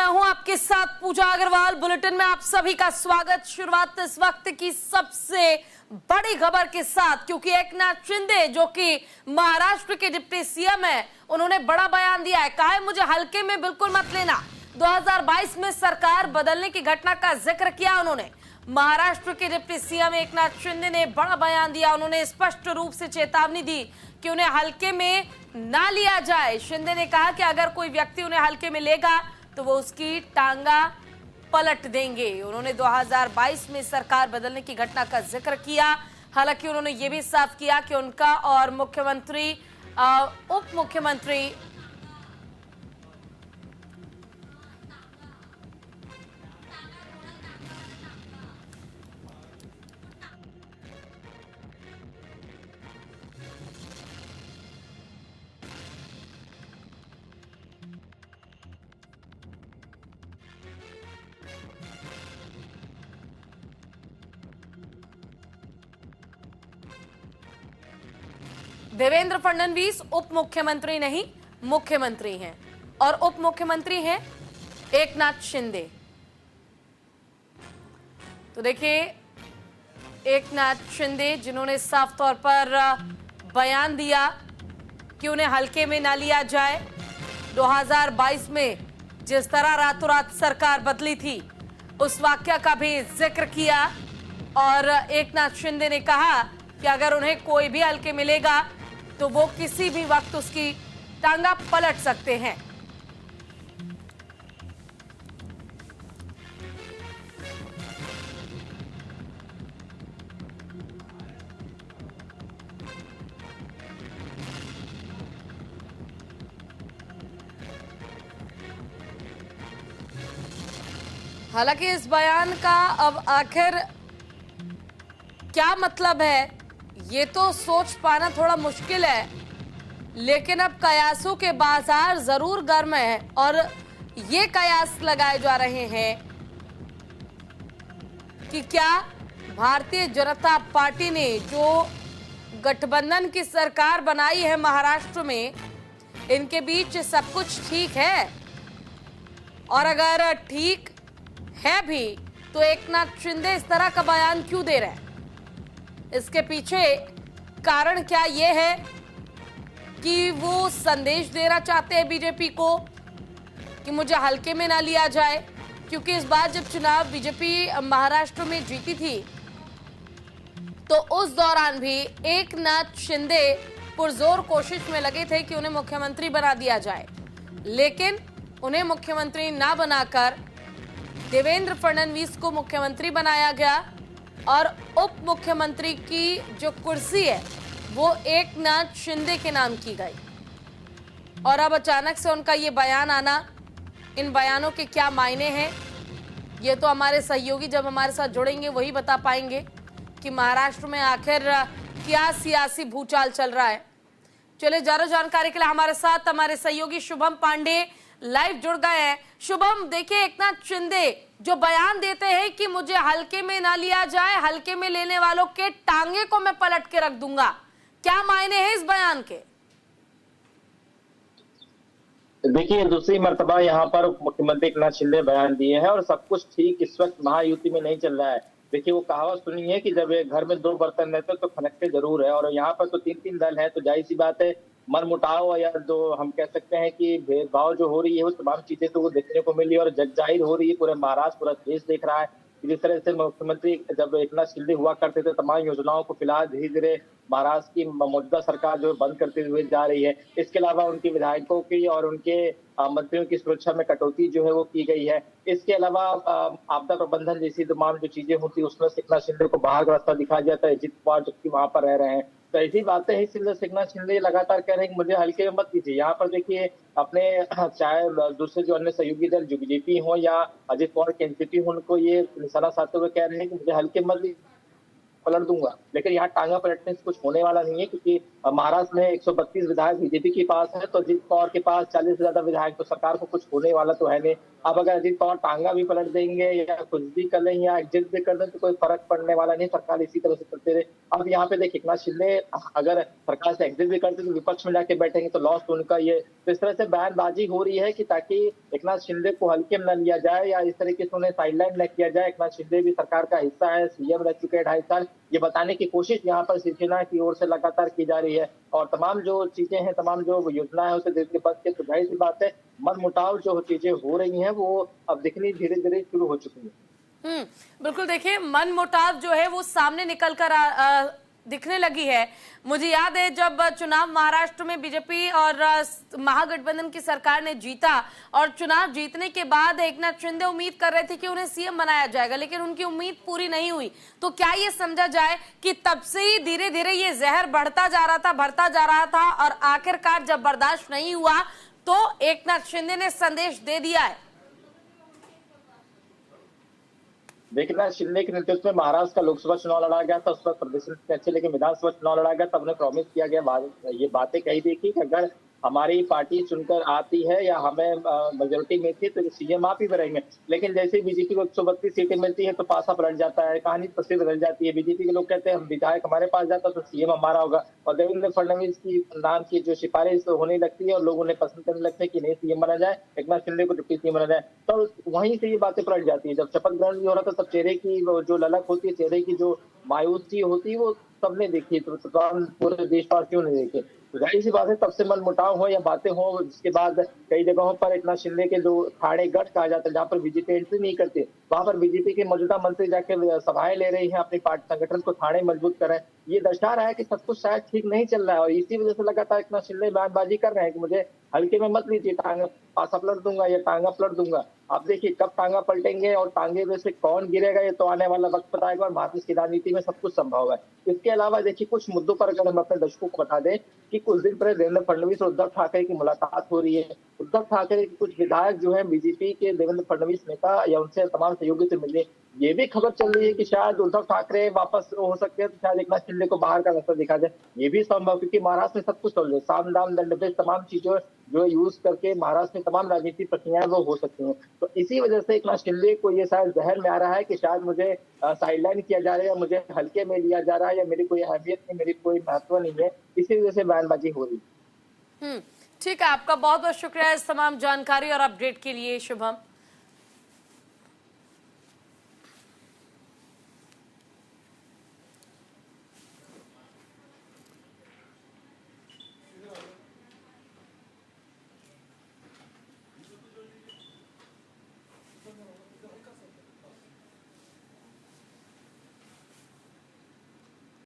मैं हूं आपके साथ पूजा अग्रवाल। बुलेटिन में आप सभी का स्वागत। शुरुआत इस वक्त की सबसे बड़ी खबर के साथ, क्योंकि एकनाथ शिंदे जो कि महाराष्ट्र के डिप्टी सीएम है, उन्होंने बड़ा बयान दिया है। कहा है मुझे हल्के में बिल्कुल मत लेना। 2022 में सरकार बदलने की घटना का जिक्र किया उन्होंने। महाराष्ट्र के डिप्टी सीएम एकनाथ शिंदे ने बड़ा बयान दिया। उन्होंने स्पष्ट रूप से चेतावनी दी कि उन्हें हल्के में ना लिया जाए। शिंदे ने कहा कि अगर कोई व्यक्ति उन्हें हल्के में लेगा तो वो उसकी टांगा पलट देंगे। उन्होंने 2022 में सरकार बदलने की घटना का जिक्र किया। हालांकि उन्होंने ये भी साफ किया कि उनका और मुख्यमंत्री उप मुख्यमंत्री देवेंद्र फडणवीस उप मुख्यमंत्री नहीं मुख्यमंत्री हैं और उप मुख्यमंत्री हैं एकनाथ शिंदे। तो देखिए, एकनाथ शिंदे जिन्होंने साफ तौर पर बयान दिया कि उन्हें हल्के में ना लिया जाए। 2022 में जिस तरह रातों रात सरकार बदली थी, उस वाकया का भी जिक्र किया और एकनाथ शिंदे ने कहा कि अगर उन्हें कोई भी हल्के मिलेगा तो वो किसी भी वक्त उसकी टांगा पलट सकते हैं। हालांकि इस बयान का अब आखिर क्या मतलब है, ये तो सोच पाना थोड़ा मुश्किल है। लेकिन अब कयासों के बाजार जरूर गर्म है और ये कयास लगाए जा रहे हैं कि क्या भारतीय जनता पार्टी ने जो गठबंधन की सरकार बनाई है महाराष्ट्र में, इनके बीच सब कुछ ठीक है। और अगर ठीक है भी तो एकनाथ शिंदे इस तरह का बयान क्यों दे रहे हैं? इसके पीछे कारण क्या ये है कि वो संदेश देना चाहते हैं बीजेपी को कि मुझे हल्के में ना लिया जाए? क्योंकि इस बार जब चुनाव बीजेपी महाराष्ट्र में जीती थी तो उस दौरान भी एकनाथ शिंदे पुरजोर कोशिश में लगे थे कि उन्हें मुख्यमंत्री बना दिया जाए, लेकिन उन्हें मुख्यमंत्री ना बनाकर देवेंद्र फडणवीस को मुख्यमंत्री बनाया गया और उप मुख्यमंत्री की जो कुर्सी है वो एकनाथ शिंदे के नाम की गई। और अब अचानक से उनका ये बयान आना, इन बयानों के क्या मायने हैं, ये तो हमारे सहयोगी जब हमारे साथ जुड़ेंगे वही बता पाएंगे कि महाराष्ट्र में आखिर क्या सियासी भूचाल चल रहा है। चलिए, ज्यादा जानकारी के लिए हमारे साथ हमारे सहयोगी शुभम पांडे लाइव जुड़ गए हैं। शुभम, देखिए, एकनाथ शिंदे जो बयान देते हैं कि मुझे हल्के में ना लिया जाए, हल्के में लेने वालों के टांगे को मैं पलट के रख दूंगा, क्या मायने हैं इस बयान के? देखिए, दूसरी मर्तबा यहाँ पर मुख्यमंत्री एकनाथ शिंदे बयान दिए हैं और सब कुछ ठीक इस वक्त महायुति में नहीं चल रहा है। देखिए, वो कहावत सुनी है कि जब एक घर में दो बर्तन रहते तो खनकते जरूर है, और यहाँ पर तो तीन तीन दल है, तो जाहिर सी बात है मनमुटाव या जो हम कह सकते हैं कि भेदभाव जो हो रही है वो तमाम चीजें तो वो देखने को मिली और जग जाहिर हो रही है। पूरे महाराष्ट्र, पूरा देश देख रहा है जिस तरह से मुख्यमंत्री जब एकनाथ शिंदे हुआ करते थे, तमाम योजनाओं को फिलहाल धीरे धीरे महाराष्ट्र की मौजूदा सरकार जो बंद करते हुए जा रही है। इसके अलावा उनके विधायकों की और उनके मंत्रियों की सुरक्षा में कटौती जो है वो की गई है। इसके अलावा आपदा प्रबंधन जैसी तमाम जो चीजें होती है उसमें एकनाथ शिंदे को बाहर का रास्ता दिखाया जाता है, अजित पवार जबकि वहां पर रह रहे हैं। तो ऐसी बातें हैं, इसलिए एकनाथ शिंदे लगातार कह रहे हैं कि मुझे हल्के में मत कीजिए। यहाँ पर देखिए, अपने चाहे दूसरे जो अन्य सहयोगी दल जो बीजेपी हो या अजित पवार के एनसीपी हो, उनको ये निशाना साधते हुए कह रहे हैं कि मुझे हल्के मत पलट दूंगा। लेकिन यहाँ टांगा पलटने से कुछ होने वाला नहीं है, क्योंकि महाराष्ट्र में 132 विधायक बीजेपी के पास है तो अजित पवार के पास 40 से ज्यादा विधायक, तो सरकार को कुछ होने वाला तो है नहीं। अब अगर अजीत पवार टांगा भी पलट देंगे या कुछ भी कर लें या एग्जिट भी कर दें तो कोई फर्क पड़ने वाला नहीं, सरकार इसी तरह से करते रहे। अब यहाँ पे देखिए एकनाथ शिंदे अगर सरकार से एग्जिट भी करते तो विपक्ष में जाके बैठेंगे तो लॉस तो उनका ये, तो इस तरह से बयानबाजी हो रही है कि ताकि एकनाथ शिंदे को हल्के में न लिया जाए या इस तरीके से उन्हें साइडलाइन न किया जाए। एकनाथ शिंदे भी सरकार का हिस्सा है, सीएम रह चुके हैं 2.5 साल, ये बताने की कोशिश यहाँ पर शिवसेना की ओर से लगातार की जा रही है। और तमाम जो चीजें हैं, तमाम जो योजना है उसे देश के पद के, तो जाहिर सी बात है मन मुटाव जो चीजें हो रही हैं वो अब दिखनी धीरे धीरे शुरू हो चुकी है। बिल्कुल। देखिए, मन मुटाव जो है वो सामने निकल कर दिखने लगी है। मुझे याद है जब चुनाव महाराष्ट्र में बीजेपी और महागठबंधन की सरकार ने जीता और चुनाव जीतने के बाद एकनाथ शिंदे उम्मीद कर रहे थे कि उन्हें सीएम बनाया जाएगा, लेकिन उनकी उम्मीद पूरी नहीं हुई। तो क्या ये समझा जाए कि तब से ही धीरे धीरे ये जहर बढ़ता जा रहा था और आखिरकार जब बर्दाश्त नहीं हुआ तो एकनाथ शिंदे ने संदेश दे दिया है? एकनाथ शिंदे के नेतृत्व में महाराष्ट्र का लोकसभा चुनाव लड़ा गया था, उस पर प्रदर्शन अच्छे, लेकिन विधानसभा चुनाव लड़ा गया तब उन्हें प्रॉमिस किया गया, ये बातें कही थी कि अगर हमारी पार्टी चुनकर आती है या हमें मेजोरिटी मिलती है तो सीएम आप ही बनेंगे। लेकिन जैसे बीजेपी को 132 सीटें मिलती है तो पासा पलट जाता है, कहानी प्रसिद्ध रह जाती है। बीजेपी के लोग कहते हैं हम विधायक हमारे पास जाता तो सीएम हमारा होगा, और देवेंद्र फडणवीस की नाम की जो सिफारिश होने लगती है और लोग उन्हें पसंद करने लगते हैं कि नहीं सीएम बना जाए, एकनाथ शिंदे को डिप्टी सीएम बना जाए, तो वहीं से ये बातें पलट जाती है। जब शपथ ग्रहण भी हो रहा था तब चेहरे की जो ललक होती है, चेहरे की जो मायूसी होती है, वो सबने देखी, तो पूरे देशवासियों ने देखे। तो जाहिर सी बात है तब से मन मुटाव हो या बातें हो, जिसके बाद कई जगहों पर एकनाथ शिंदे के जो ठाणे गढ़ कहा जाता है जहां पर बीजेपी एंट्री नहीं करती, वहां पर बीजेपी के मौजूदा मंत्री जाके सभाएं ले रही हैं, अपनी पार्टी संगठन को ठाणे मजबूत कर रहे हैं। ये दर्शा रहा है कि सब कुछ शायद ठीक नहीं चल रहा है और इसी वजह से लगातार एकनाथ शिंदे बयानबाजी कर रहे हैं कि मुझे हल्के में मत लीजिए, टांगा पासा पलट दूंगा या टांगा पलट दूंगा। आप देखिए कब टांगा पलटेंगे और टांगे में से कौन गिरेगा ये तो आने वाला वक्त बताएगा, और भारत की राजनीति में सब कुछ संभव है। इसके अलावा देखिए कुछ मुद्दों पर अगर हम अपने दर्शकों को बता दें कि कुछ दिन पहले देवेंद्र फडणवीस और उद्धव ठाकरे की मुलाकात हो रही है। उद्धव ठाकरे के कुछ विधायक जो है बीजेपी के देवेंद्र फडणवीस नेता या उनसे तमाम सहयोगी से मिले, ये भी खबर चल रही है कि शायद उद्धव ठाकरे वापस हो सकते हैं, तो शायद एकनाथ शिंदे को बाहर का रास्ता दिखा जाए। ये भी संभव, क्योंकि महाराष्ट्र में सब कुछ चल रहा है, साम दाम दंड भेद तमाम चीजों जो यूज करके महाराष्ट्र में तमाम राजनीतिक प्रक्रियाएं वो हो सकती हैं। तो इसी वजह से एकनाथ शिंदे को ये शायद जहर में आ रहा है कि शायद मुझे साइडलाइन किया जा रहा है, मुझे हल्के में लिया जा रहा है, या मेरी कोई अहमियत नहीं, मेरी कोई महत्व नहीं है, इसी वजह से बयानबाजी हो रही है। ठीक है, आपका बहुत बहुत शुक्रिया इस तमाम जानकारी और अपडेट के लिए शुभम।